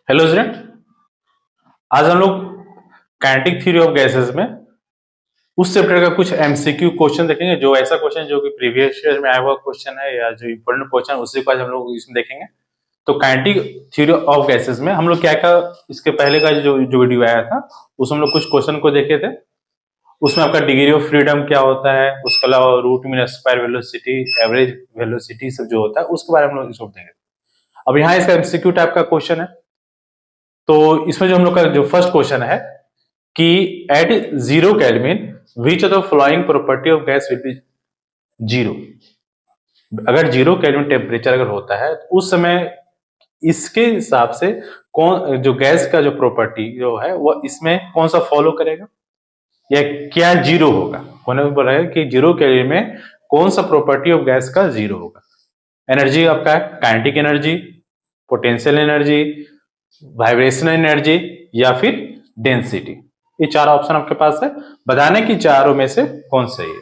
Hello student. आज हम लोग काइनेटिक थ्योरी ऑफ गैसेस में उस चैप्टर का कुछ एमसीक्यू क्वेश्चन देखेंगे, जो ऐसा क्वेश्चन जो कि प्रीवियस ईयर में आया हुआ क्वेश्चन है या जो इम्पोर्टेंट क्वेश्चन है उसी को आज हम लोग इसमें देखेंगे। तो काइनेटिक थ्योरी ऑफ गैसेस में हम लोग क्या क्या इसके पहले का जो वीडियो आया था उसमें हम लोग कुछ क्वेश्चन को देखे थे। उसमें आपका डिग्री ऑफ फ्रीडम क्या होता है, उसके अलावा root mean square velocity, average velocity सब जो होता है उसके बारे में हम लोग इसको देखेंगे। अब यहाँ इसका एमसीक्यू टाइप का क्वेश्चन है। तो इसमें जो हम लोग का जो फर्स्ट क्वेश्चन है कि at 0 kelvin which of the following property of gas will be 0। अगर 0 केल्विन टेम्परेचर अगर होता है तो उस समय इसके हिसाब से कौन जो गैस का जो प्रॉपर्टी जो है वो इसमें कौन सा फॉलो करेगा या क्या 0 होगा। उन्होंने बोला है कि 0 केल्विन में कौन सा प्रॉपर्टी ऑफ गैस का 0 होगा। एनर्जी आपका है kinetic energy, potential energy, vibrational energy या फिर डेंसिटी। ये चार ऑप्शन आपके पास है, बताने की चारों में से कौन सही है।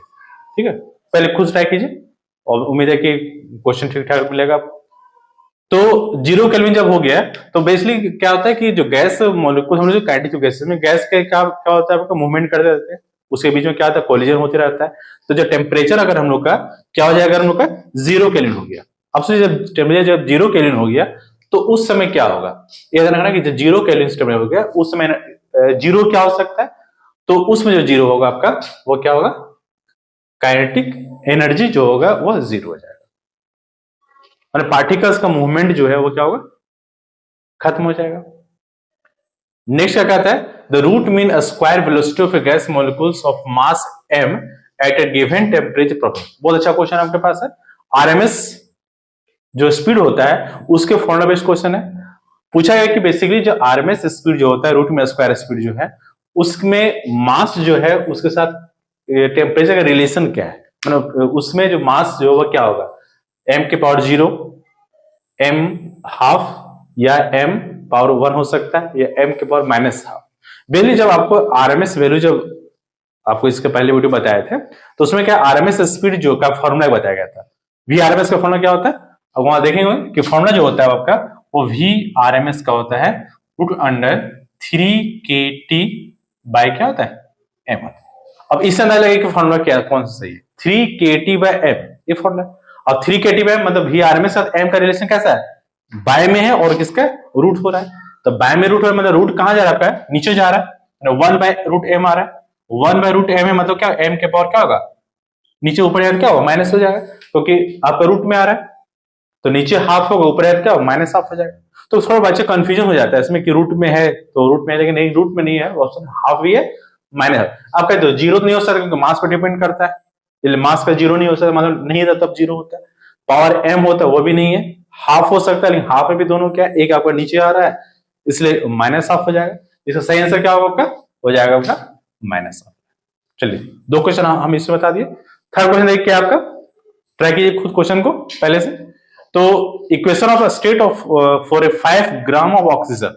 ठीक है, पहले खुद ट्राई कीजिए और उम्मीद है कि क्वेश्चन ठीक ठाक मिलेगा। तो 0 केल्विन जब हो गया तो बेसिकली क्या होता है कि जो गैस मॉलिक्यूल हम लोग काइनेटिक गैसेस में गैस के क्या क्या होता है, आपका मूवमेंट करते रहते हैं, उसके बीच में क्या होता है कोलिजन होते रहता है। तो जब टेम्परेचर अगर हम लोग का क्या हो जाएगा, हम लोग का 0 केल्विन हो गया। अब से जब टेम्परेचर जब 0 केल्विन हो गया तो उस समय क्या होगा, ये ध्यान रखना कि जब 0 केल्विन टेम्परेचर हो गया उस समय 0 क्या हो सकता है, तो उसमें जो 0 होगा आपका वो क्या होगा, काइनेटिक एनर्जी जो होगा वो 0 हो जाएगा। मतलब पार्टिकल्स का मूवमेंट जो है वो क्या होगा, खत्म हो जाएगा। नेक्स्ट क्या कहता है, the root mean square velocity of a gas molecules of mass m at a given temperature profile. बहुत अच्छा क्वेश्चन आपके पास है। आरएमएस जो स्पीड होता है उसके फॉर्मूला बेस्ड क्वेश्चन है। पूछा गया कि बेसिकली जो आरएमएस स्पीड जो होता है रूट मीन स्क्वायर स्पीड जो है उसमें मास जो है उसके साथ टेम्परेचर का रिलेशन क्या है, मतलब उसमें जो मास जो वो क्या होगा, m के पावर 0, m हाफ या m पावर 1 हो सकता है या m के पावर माइनस हाफ। बेसिकली जब आपको आरएमएस वैल्यू जब आपको इसके पहले वीडियो बताए थे तो उसमें क्या आरएमएस स्पीड जो का फॉर्मूला बताया गया था। वी आरएमएस का फॉर्मूला क्या होता है, अब वहां देखेंगे कि फॉर्मूला जो होता है आपका वो वी आरएमएस का होता है रूट अंडर 3kT बाय क्या होता है m। अब इससे अंदाजा लगे कि फॉर्मूला क्या कौन सा सही है, 3kT बाय m ये फॉर्मूला। और 3kT बाय मतलब वी आरएमएस साथ m का रिलेशन कैसा है, बाय में है और किसका रूट हो रहा है। तो बाय में रूट हो रहा है मतलब रूट कहां जा रहा है आपका, नीचे जा रहा है, 1 बाय रूट m आ रहा है। 1 बाय रूट m है मतलब क्या m के पावर क्या होगा, नीचे ऊपर जाकर क्या होगा माइनस हो जाएगा, क्योंकि आपका रूट में आ रहा है तो नीचे हाफ होगा ऊपर क्या होगा माइनस हाफ हो जाएगा। तो थोड़ा बच्चे कंफ्यूजन हो जाता है इसमें कि रूट में है तो रूट में है, लेकिन नहीं रूट में नहीं है, ऑप्शन हाफ भी है माइनस। आप कहते हो जीरो नहीं हो सकता क्योंकि मास पर डिपेंड करता है, इसलिए मास का जीरो नहीं हो सकता, मतलब नहीं था तब जीरो होता है। पावर m होता है वो भी नहीं है, हाफ हो सकता है लेकिन हाफ में भी दोनों क्या है, एक आपका नीचे आ रहा है इसलिए माइनस हाफ हो जाएगा। इसका सही आंसर क्या होगा आपका, हो जाएगा आपका माइनस हाफ। चलिए 2 क्वेश्चन हम इसमें बता दिए। थर्ड क्वेश्चन देखिए आपका, ट्राई कीजिए खुद क्वेश्चन को पहले से। तो equation of state of for a 5 gram of oxygen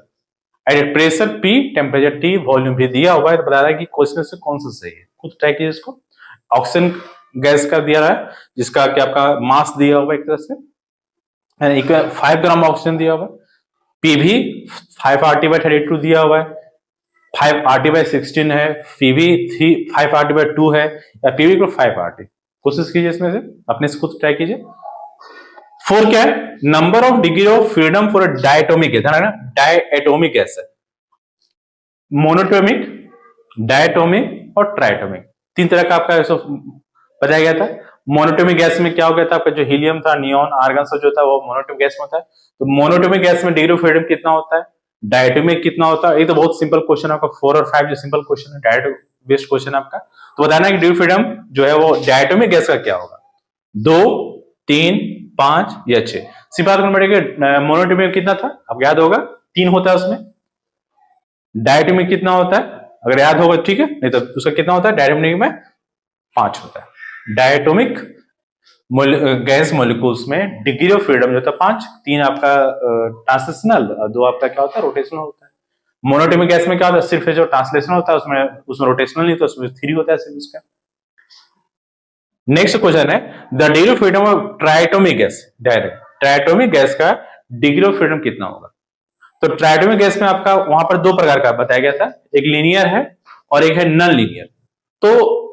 at pressure P, temperature T, volume भी दिया हुआ है, तो बता रहा है कि क्वेश्चन से कौन सा सही है। खुद ट्राई कीजिए इसको। ऑक्सीजन गैस का दिया रहा है जिसका कि आपका मास दिया हुआ एक तरह से 5 ग्राम ऑक्सीजन दिया हुआ है, P भी 5RT/32 दिया हुआ है, 5RT/16 है, P भी 5RT/2 है या P भी 5RT। कोशिश कीजिए इसमें से अपने से खुद ट्राई कीजिए। 4 क्या है, number of degree of freedom for diatomic है ना, डायटोमिक गैस है, मोनोटोमिक, डायटोमिक और ट्राइटोमिक, 3 तरह का आपका ऐसा बताया गया था। मोनोटोमिक गैस में क्या हो गया था, आपका जो हीलियम था, नियॉन, आर्गन सब जो था वो मोनोटोमिक गैस में होता है। तो मोनोटोमिक गैस में डिग्री ऑफ फ्रीडम कितना होता है, डायटोमिक कितना होता है। ये तो बहुत सिंपल क्वेश्चन आपका 4 और 5 जो सिंपल क्वेश्चन है, डायटो बेस्ड क्वेश्चन आपका। तो बताना है कि डिग्री ऑफ फ्रीडम जो है वो डायटोमिक गैस का क्या होगा, 2, 3, 5 या 6। सिर्फ बात करना पड़ेगा मोनोटोमिक कितना था, अब याद होगा 3 होता है उसमें, डायटोमिक कितना होता है अगर याद होगा ठीक है, नहीं तो उसका कितना होता है डायटोमिक में 5 होता है। डायटोमिक गैस मॉलिक्यूल्स में डिग्री ऑफ फ्रीडम जो था 5, 3 आपका ट्रांसलेशनल और 2 आपका क्या होता है रोटेशनल होता है। मोनोटोमिक गैस में क्या होता है, सिर्फ जो ट्रांसलेशनल होता है उसमें रोटेशनल नहीं, तो उसमें 3 होता है सिर्फ उसका। नेक्स्ट क्वेश्चन है the degree of freedom of triatomic gas, direct triatomic gas का डिग्री ऑफ फ्रीडम कितना होगा। तो ट्राइटोमिक गैस में आपका वहां पर दो प्रकार का बताया गया था, एक लीनियर है और एक है नॉन लीनियर। तो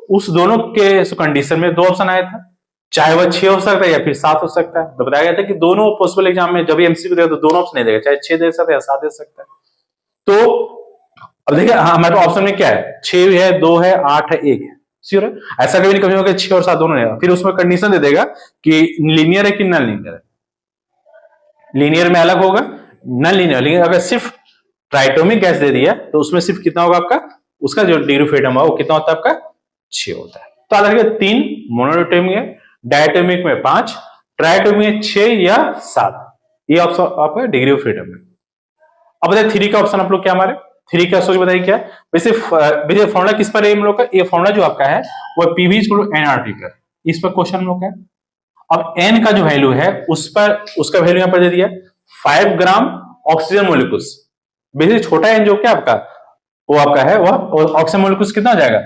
उस दोनों के कंडीशन में दो ऑप्शन आया था, चाहे वह 6 हो सकता है या फिर 7 हो सकता है। तो बताया गया था कि दोनों पॉसिबल एग्जाम में जब एमसीक्यू देगा तो दोनों ऑप्शन नहीं देगा, चाहे 6 दे सकता है या 7 दे सकता है। तो अब देखिए हमारे पास ऑप्शन में क्या है, 6 है, 2 है, 8 है, 1 है, श्योर है। ऐसा कभी नहीं कभी होगा 6 और 7 दोनों रहेगा, फिर उसमें कंडीशन दे देगा कि लीनियर है कि नॉन लीनियर है। लीनियर में अलग होगा, नॉन लीनियर। लेकिन अगर सिर्फ ट्राइटोमिक गैस दे दिया तो उसमें सिर्फ कितना होगा आपका, उसका जो डिग्री ऑफ फ्रीडम होगा वो कितना होता है आपका, 6 होता है। तो आधा 3 मोनोएटॉमिक है, डायटोमिक में 5, ट्राइटोमिक में 6 या 7। ये ऑप्शन आपका डिग्री ऑफ फ्रीडम है। अब बताइए 3 का ऑप्शन आप लोग क्या हमारे 3 का सोच बताइए क्या। वैसे फॉर्मूला किस पर है हम लोग का, ये फॉर्मूला जो आपका है वो पीवी इक्वल टू एनआरटी पर, इस पर क्वेश्चन हम लोग का। अब एन का जो वैल्यू है उस पर उसका वैल्यू यहां पर दे दिया 5 ग्राम ऑक्सीजन मोलिकुल्स। बेसिकली छोटा एन जो क्या आपका वो आपका है वह ऑक्सीजन मोलिकुल्स कितना हो जाएगा,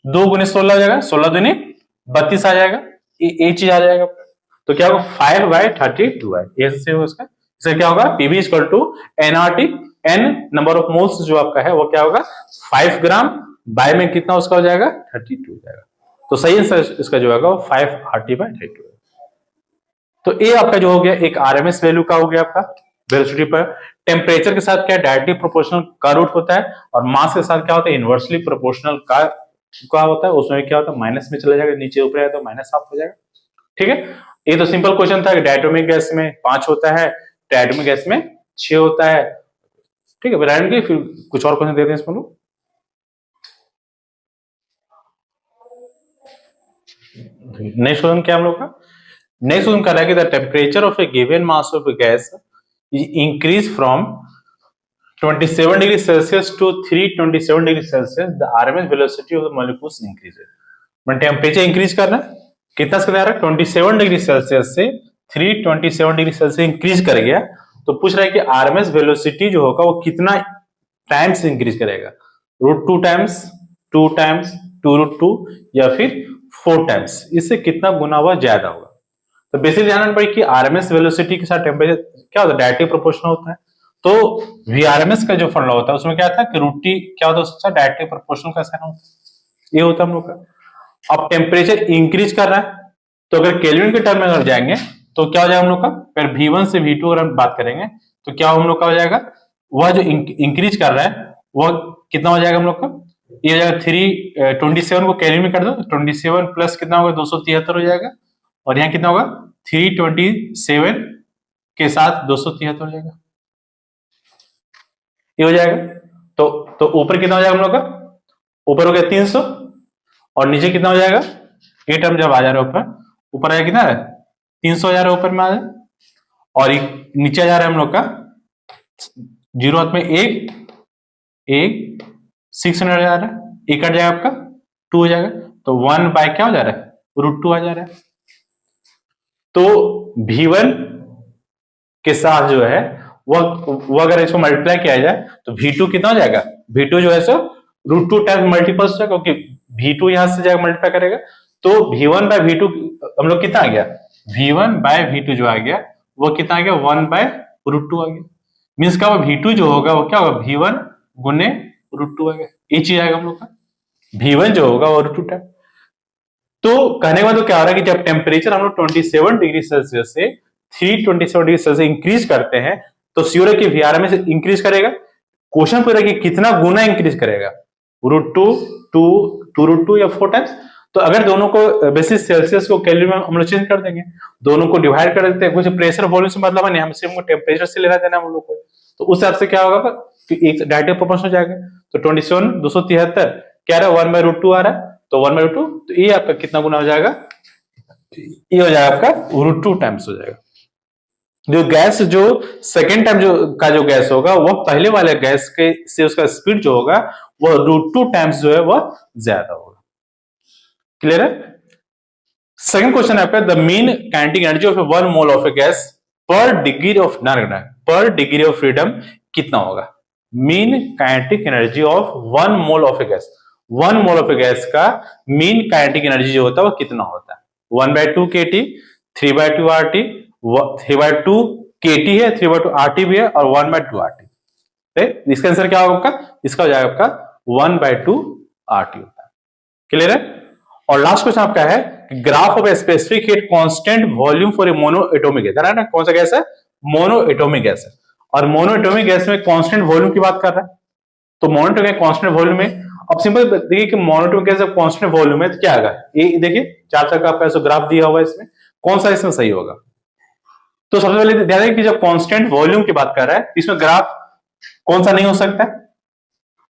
2 गुने 16 हो जाएगा, 16 दूनी 32 आ जाएगा, ये चीज आ जाएगा। तो क्या होगा 5/32 है, ऐसे होगा उसका। इससे क्या होगा PV equal to NRT, N number of moles जो आपका है वो क्या होगा 5 ग्राम, बाय में कितना उसका हो जाएगा 32 हो जाएगा। तो सही आंसर इसका जो होगा 5/32। तो ये आपका जो हो गया एक आरएमएस वैल्यू का हो गया आपका वेलोसिटी पर। टेम्परेचर के साथ क्या डायरेक्टली प्रोपोर्शनल का रूट होता है, और मास के साथ क्या होता है इनवर्सली प्रोपोर्शनल का होता है। उसमें क्या होता है माइनस में चला जाएगा, नीचे ऊपर आया तो माइनस हाफ हो जाएगा। ठीक है, ये तो सिंपल क्वेश्चन था कि डायटोमिक गैस में 5 होता है, ट्राइटोमिक गैस में 6 होता है। ठीक है, रैंडमली फिर कुछ और क्वेश्चन देते हैं इसमें लोग। नेक्स्ट क्वेश्चन क्या हम लोग का, नेक्स्ट क्वेश्चन कह रहा है कि the temperature of a given mass of a gas increase from 27 degree celsius to 327 degree celsius, the RMS velocity of the molecules increases. मतलब टेम्परेचर इंक्रीज करना है, कितना से रहा है 27 डिग्री सेल्सियस से 327 डिग्री सेल्सियस इंक्रीज कर गया। तो पूछ रहा है कि आरएमएस वेलोसिटी जो होगा वो कितना टाइम्स इंक्रीज करेगा, √2 टाइम्स, 2 टाइम्स, 2√2 या फिर 4 टाइम्स, इससे कितना गुना हुआ ज्यादा होगा। तो बेसिकली जानना पड़ेगा कि आरएमएस वेलोसिटी के साथ टेम्परेचर क्या होता है डायरेक्टली प्रोपोर्शनल होता है। तो वीआरएमएस का जो फॉर्मूला होता है उसमें क्या था कि √T क्या होता है उसका डायरेक्टली प्रोपोर्शनल का साइन होता है, ये होता है हम लोग का। अब टेम्परेचर इंक्रीज कर रहा है तो अगर केल्विन के टर्म में अगर जाएंगे तो क्या हो जाएगा हम लोग का, फिर V1 से V2 अगर हम बात करेंगे तो क्या हम लोग का हो जाएगा, वह जो इंक्रीज कर रहा है वह कितना हो जाएगा हम लोग का, ये हो जाएगा 327 को केल्विन में कर दो, 27 प्लस कितना होगा 273 हो जाएगा, और यहाँ कितना होगा 327 के साथ 273 हो जाएगा, ये हो जाएगा। तो ऊपर कितना हो जाएगा हम लोग का, ऊपर हो गया 300 और नीचे कितना हो जाएगा, ये टर्म जब आ जा रहा है ऊपर आया कितना है 300 आ जा रहा है ऊपर में आ जाए, और नीचे आ जा रहा है हम लोग का 0 हाथ में 1 600 आ जा रहा है, एक कट जाएगा आपका 2 हो जाएगा, तो 1 बाय क्या हो जा रहा है √2 आ जा रहा है। तो V1 के साथ जो है वो अगर इसको मल्टीप्लाई किया जाए तो V2 कितना हो जाएगा, V2 जो है सो √2 टाइम्स मल्टीपल्स है, क्योंकि V2 यहां से जाएगा मल्टीप्लाई करेगा, तो V1 बाय V2 हम लोग कितना आ गया, V1 बाय V2 जो आ गया वो कितना आ गया 1 बाय √2 आ गया। मीन्स का V2 जो होगा वो क्या होगा V1 गुने √2 आ गया, ये चीज आएगा हम लोग का, V1 जो होगा वो √2 टाइम। तो कहने का मतलब क्या हो रहा है कि जब टेम्परेचर हम लोग 27 डिग्री सेल्सियस से 327 डिग्री सेल्सियस इंक्रीज करते हैं तो श्योर है कि वीआरएमएस इंक्रीज करेगा। क्वेश्चन पूरा कि कितना गुना इंक्रीज करेगा, √2 या 4 टाइम्स। तो अगर दोनों को बेसिस सेल्सियस को केल्विन में हम लोग चेंज कर देंगे, दोनों को डिवाइड कर देते हैं, कुछ प्रेशर वॉल्यूम से मतलब नहीं, हम सिर्फ टेम्परेचर से लेना देना हम लोग को, तो उस हिसाब से क्या होगा कि एक डायरेक्ट प्रोपोर्शनल हो जाएगा। तो 27 273 क्या रहा है 1/√2 आ रहा है, तो 1/√2, तो ये आपका कितना गुना हो जाएगा, ये हो जाएगा आपका √2 टाइम्स हो जाएगा। जो गैस जो सेकेंड टाइम जो गैस होगा वह पहले वाले गैस के से उसका स्पीड जो होगा वह √2 टाइम्स जो है वह ज्यादा होगा। क्लियर है। सेकंड क्वेश्चन है आपका, the mean kinetic energy of 1 mole of a gas पर डिग्री ऑफ पर डिग्री ऑफ फ्रीडम कितना होगा। Mean kinetic energy of 1 mole of a gas, 1 mole of a gas का मीन काइनेटिक एनर्जी जो होता है वो कितना होता है, 1/2 kT, 3/2 RT, 3/2 kT है, 3/2 RT भी है और 1/2 RT। तो इसका आंसर क्या होगा आपका, इसका हो जाएगा आपका 1/2 RT होता है। क्लियर है। और लास्ट क्वेश्चन आपका है graph of a specific heat constant volume for a mono atomic gas, है ना, कौन सा गैस है, मोनो एटॉमिक गैस है, और मोनो एटॉमिक गैस में कांस्टेंट वॉल्यूम की बात कर रहा है। तो मोनो एटॉमिक कांस्टेंट वॉल्यूम में अब सिंपल देखिए कि मोनो एटॉमिक गैस जब कांस्टेंट वॉल्यूम है तो क्या आएगा, ये देखिए चार तक आपका ऐसा ग्राफ दिया हुआ है, इसमें कौन सा इसमें सही होगा। तो सबसे पहले ध्यान रखिए कि जब कांस्टेंट वॉल्यूम की बात कर रहा है इसमें ग्राफ कौन सा नहीं हो सकता है,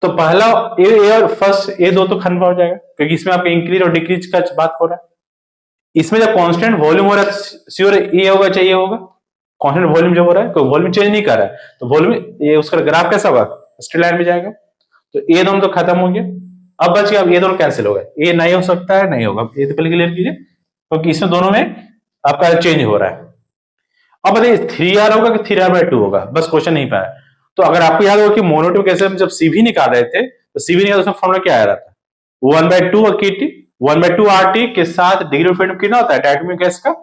तो पहला ए और फर्स्ट ए दो तो खत्म हो जाएगा क्योंकि इसमें आपका इंक्रीज और डिक्रीज का बात हो रहा है। इसमें जब कांस्टेंट वॉल्यूम हो रहा है श्योर ए होगा चाहिए होगा, कांस्टेंट वॉल्यूम जो हो रहा है कोई वॉल्यूम चेंज नहीं कर रहा है तो वॉल्यूम ये उसका ग्राफ कैसा होगा, स्ट्रेट लाइन में जाएगा। तो ए दोनों तो खत्म हो गया, अब बच गया, अब ये दोनों कैंसिल हो गए, ये नहीं हो सकता है, नहीं होगा, ये तो पहले क्लियर कीजिए क्योंकि इसमें दोनों में आपका चेंज हो रहा है। अब बताइए 3R होगा कि 3R/2 होगा, बस क्वेश्चन नहीं पाया। तो अगर आपको याद होगा कि मोनोटोमिक गैस में जब सीवी निकाल रहे थे तो सीवी निकाल उसमें फॉर्मूला क्या आ रहा था, 1/2 KT 1/2 RT के साथ डिग्री ऑफ फ्रीडम कितना होता है डायटोमिक गैस का,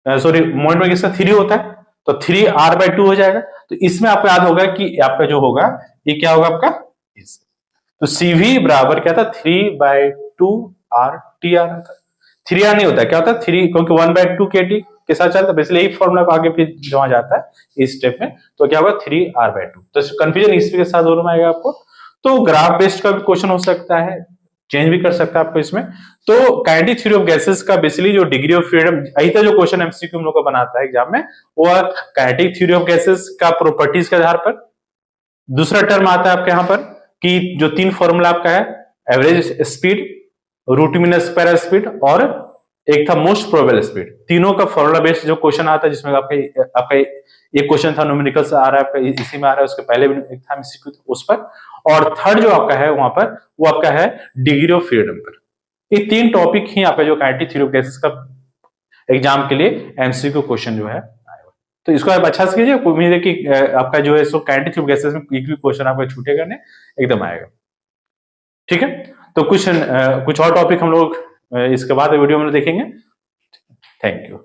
सॉरी मोनोटोमिक गैस का 3 होता है, तो 3R/2 हो जाएगा। तो इसमें आपको याद होगा कि आपका जो होगा ये क्या होगा आपका, तो CV बराबर क्या था 3/2 RTR था, 3R नहीं होता क्या होता है 3 क्योंकि 1/2 KT के साथ चलता है, इसलिए यही फॉर्मूला आगे फिर जमा जाता है इस स्टेप में, तो क्या होगा 3R/2। तो कंफ्यूजन इसके साथ दोनों में आएगा आपको। तो ग्राफ बेस्ड का भी क्वेश्चन हो सकता है, चेंज भी कर सकता है आपको इसमें। तो काइनेटिक थ्योरी ऑफ गैसेस का बेसिकली जो डिग्री ऑफ फ्रीडम ऐसा जो क्वेश्चन एमसीक्यू हम लोग का बनाता है एग्जाम में, वो काइनेटिक थ्योरी ऑफ गैसेस का प्रॉपर्टीज के आधार पर। दूसरा टर्म आता है आपके यहाँ पर कि जो 3 फॉर्मूला आपका है, average speed, root mean square speed और एक था मोस्ट प्रोबेबल स्पीड, तीनों का फॉर्मूला बेस्ड जो क्वेश्चन आता है जिसमें आपका एक क्वेश्चन था न्यूमेरिकल से आ रहा है, इसी में आ रहा है, उसके पहले भी एक था एमसीक्यू उस पर, और थर्ड जो आपका है वहां पर वो आपका है डिग्री ऑफ फ्रीडम पर। ये 3 टॉपिक ही आपका जो काइनेटिक थ्योरी ऑफ गैसेस का एग्जाम के लिए एमसीक्यू क्वेश्चन जो है, तो इसको आप अच्छा से कीजिए, उम्मीद है कि आपका जो है so kinetic theory of gases में एक भी क्वेश्चन आपका छूटेगा नहीं, एकदम आएगा। ठीक है, तो कुछ और टॉपिक हम लोग इसके बाद वीडियो में देखेंगे। Thank you.